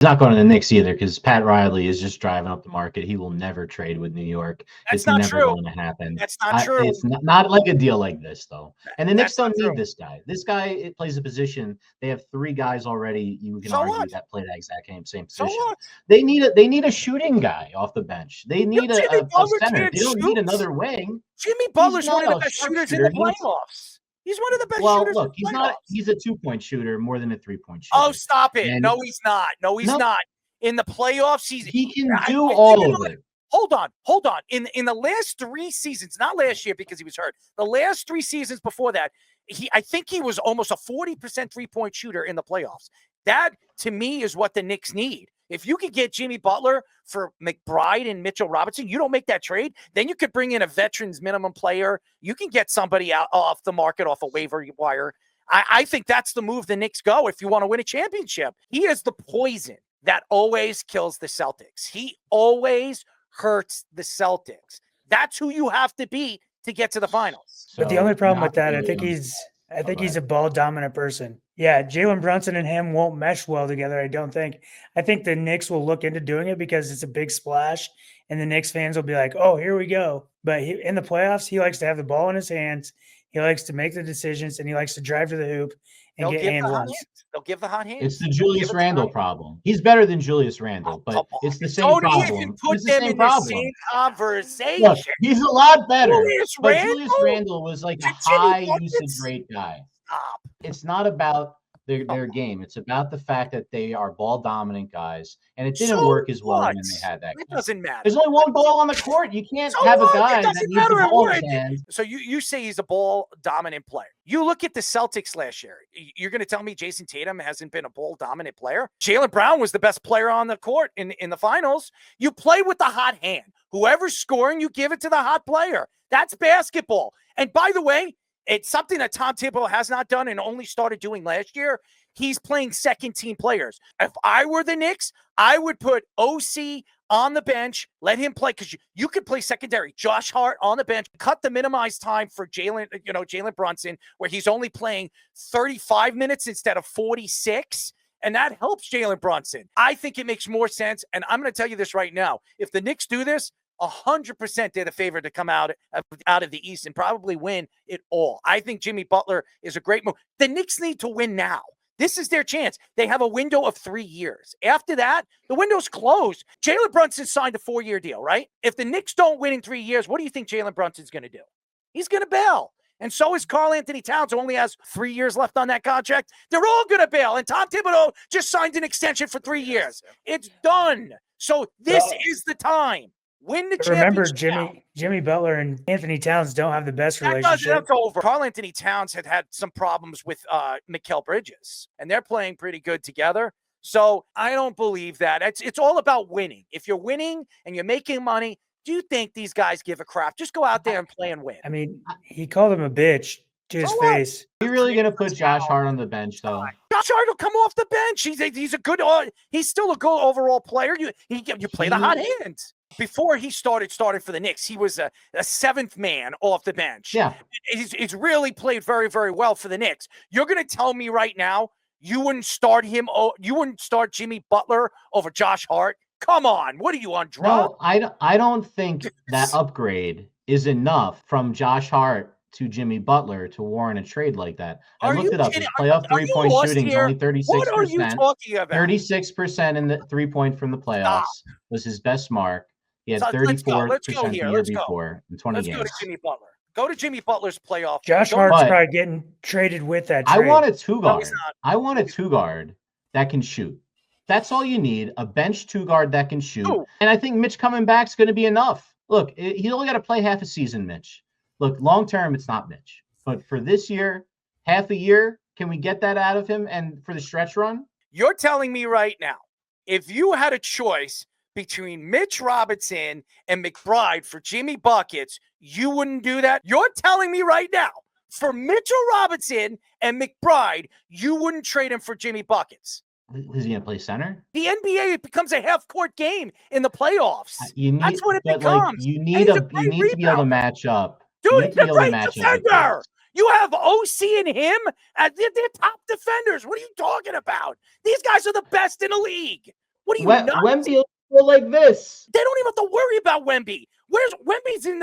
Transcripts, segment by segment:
He's not going to the Knicks either because Pat Riley is just driving up the market. He will never trade with New York. That's It's not never true. going to happen. That's not true. It's not like a deal like this, though. And the Knicks That's not don't true. need this guy. This guy it plays a position. They have 3 guys already. You can So argue what? that play that exact same So position. what? They need a shooting guy off the bench. They need Jimmy a Butler center. can't They don't need shoot. another wing. Jimmy He's Butler's not one of the a best shooters in sharpshooter. the playoffs. He's one of the best Well, shooters look, in the playoffs. he's a 2-point shooter more than a 3-point shooter. Oh, stop it. And No, he's not. No, he's not. In the playoffs, he can do all of it. Hold on. In the last 3 seasons, not last year because he was hurt, the last 3 seasons before that, I think he was almost a 40% 3-point shooter in the playoffs. That, to me, is what the Knicks need. If you could get Jimmy Butler for McBride and Mitchell Robinson, you don't make that trade, then you could bring in a veterans minimum player. You can get somebody out off the market, off a waiver wire. I think that's the move the Knicks go if you want to win a championship. He is the poison that always kills the Celtics. He always hurts the Celtics. That's who you have to beat to get to the finals. But the only problem with that, I think he's a ball dominant person. Yeah, Jalen Brunson and him won't mesh well together, I don't think. I think the Knicks will look into doing it because it's a big splash, and the Knicks fans will be like, oh, here we go. But in the playoffs, he likes to have the ball in his hands. He likes to make the decisions, and he likes to drive to the hoop and get and ones. They'll give the hot hand. It's the Julius Randle problem. He's better than Julius Randle, but it's the same problem. Don't even put it's them in the same conversation. Look, he's a lot better. Julius Randle was like a high usage rate guy. Stop. It's not about their game. It's about the fact that they are ball dominant guys, and it didn't work as well when they had that. It doesn't matter. There's only one ball on the court. You can't have a guy that needs the ball in his hands. So you say he's a ball dominant player. You look at the Celtics last year. You're going to tell me Jason Tatum hasn't been a ball dominant player? Jaylen Brown was the best player on the court in the finals. You play with the hot hand. Whoever's scoring, you give it to the hot player. That's basketball. And by the way, it's something that Tom Thibodeau has not done and only started doing last year. He's playing second-team players. If I were the Knicks, I would put OC on the bench, let him play, because you could play secondary. Josh Hart on the bench, cut the minimized time for Jalen Brunson, where he's only playing 35 minutes instead of 46. And that helps Jalen Brunson. I think it makes more sense. And I'm going to tell you this right now. If the Knicks do this, 100% they're the favorite to come out of the East and probably win it all. I think Jimmy Butler is a great move. The Knicks need to win now. This is their chance. They have a window of 3 years. After that, the window's closed. Jalen Brunson signed a 4-year deal, right? If the Knicks don't win in 3 years, what do you think Jalen Brunson's going to do? He's going to bail. And so is Karl-Anthony Towns, who only has 3 years left on that contract. They're all going to bail. And Tom Thibodeau just signed an extension for 3 years. It's done. So this is the time. Win the championship. Remember, Jimmy Butler and Anthony Towns don't have the best relationship. That's over. Karl-Anthony Towns had some problems with Mikal Bridges, and they're playing pretty good together. So I don't believe that. It's all about winning. If you're winning and you're making money, do you think these guys give a crap? Just go out there and play and win. I mean, he called him a bitch to his face. Are you really going to put Josh Hart on the bench, though? Josh Hart will come off the bench. He's still a good overall player. You play the hot hand. Before he started for the Knicks, he was a seventh man off the bench. Yeah. He's really played very, very well for the Knicks. You're going to tell me right now you wouldn't start him? You wouldn't start Jimmy Butler over Josh Hart? Come on. What are you on drugs? No, I don't think that upgrade is enough from Josh Hart to Jimmy Butler to warrant a trade like that. I looked it up. His playoff three-point shooting is only 36%. What are you talking about? 36% in the three-point from the playoffs was his best mark. He had 34% the year before in 20 games. Let's go to Jimmy Butler. Go to Jimmy Butler's playoff. Josh Hart's probably getting traded with that trade. I want a two-guard. I want a two-guard that can shoot. That's all you need, a bench two-guard that can shoot. Ooh. And I think Mitch coming back is going to be enough. Look, he's only got to play half a season, Mitch. Look, long-term, it's not Mitch. But for this year, half a year, can we get that out of him? And for the stretch run? You're telling me right now, if you had a choice between Mitch Robinson and McBride for Jimmy Buckets, you wouldn't do that? You're telling me right now, for Mitchell Robinson and McBride, you wouldn't trade him for Jimmy Buckets. Is he going to play center? The NBA becomes a half-court game in the playoffs. That's what it becomes. Like, you need to be able to match up. Dude, he's a great defender. You have OC and him as they're top defenders. What are you talking about? These guys are the best in the league. What are you nuts? Wemby will go like this. They don't even have to worry about Wemby. Wemby's in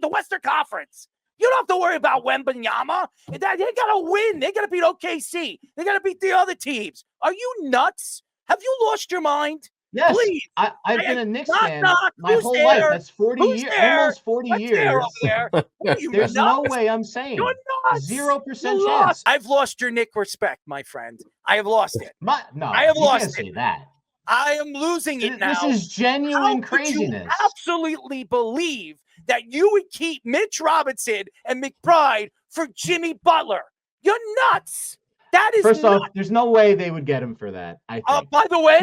the Western Conference. You don't have to worry about Wembanyama. They got to win. They got to beat OKC. They got to beat the other teams. Are you nuts? Have you lost your mind? Yes, Please. I've been a Knicks fan my Who's whole there? life. That's 40 Who's years, there? almost 40 What's there years. over there? What are you There's nuts? no way I'm saying. You're nuts. 0% You chance. lost. I've lost your Nick respect, my friend. I have lost it. No, I have you lost can't it. say that. I am losing it now. This is genuine How could craziness. you absolutely believe that you would keep Mitch Robinson and McBride for Jimmy Butler? You're nuts. That is First nuts. off, there's no way they would get him for that. I think. By the way,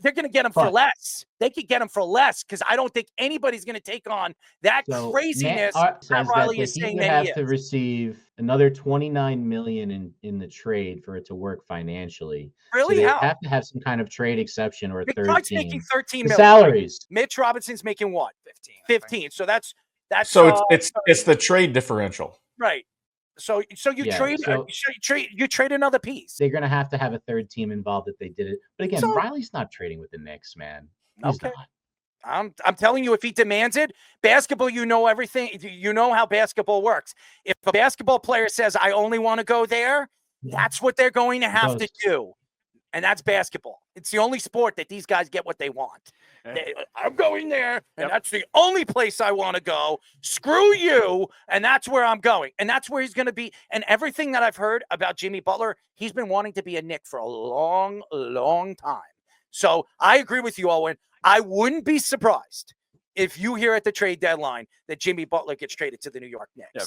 they're going to get him for but- less. They could get him for less because I don't think anybody's going to take on that craziness. Says Pat that Riley the is Heat saying would that he have to is. receive another $29 million in the trade for it to work financially. Really? So they How? have to have some kind of trade exception or a third McBride's team. making $13 The million. salaries. Mitch Robinson's making what? 15. So that's So it's the trade differential. right. So you trade another piece. They're going to have a third team involved if they did it. But again, Riley's not trading with the Knicks, man. He's not. I'm telling you, if he demands it, basketball, you know everything. You know how basketball works. If a basketball player says, I only want to go there, that's what they're going to have to do. And that's basketball. It's the only sport that these guys get what they want. I'm going there, and that's the only place I want to go. Screw you, and that's where I'm going. And that's where he's going to be. And everything that I've heard about Jimmy Butler, he's been wanting to be a Knick for a long, long time. So I agree with you, Owen. I wouldn't be surprised if you hear at the trade deadline that Jimmy Butler gets traded to the New York Knicks. Yeah,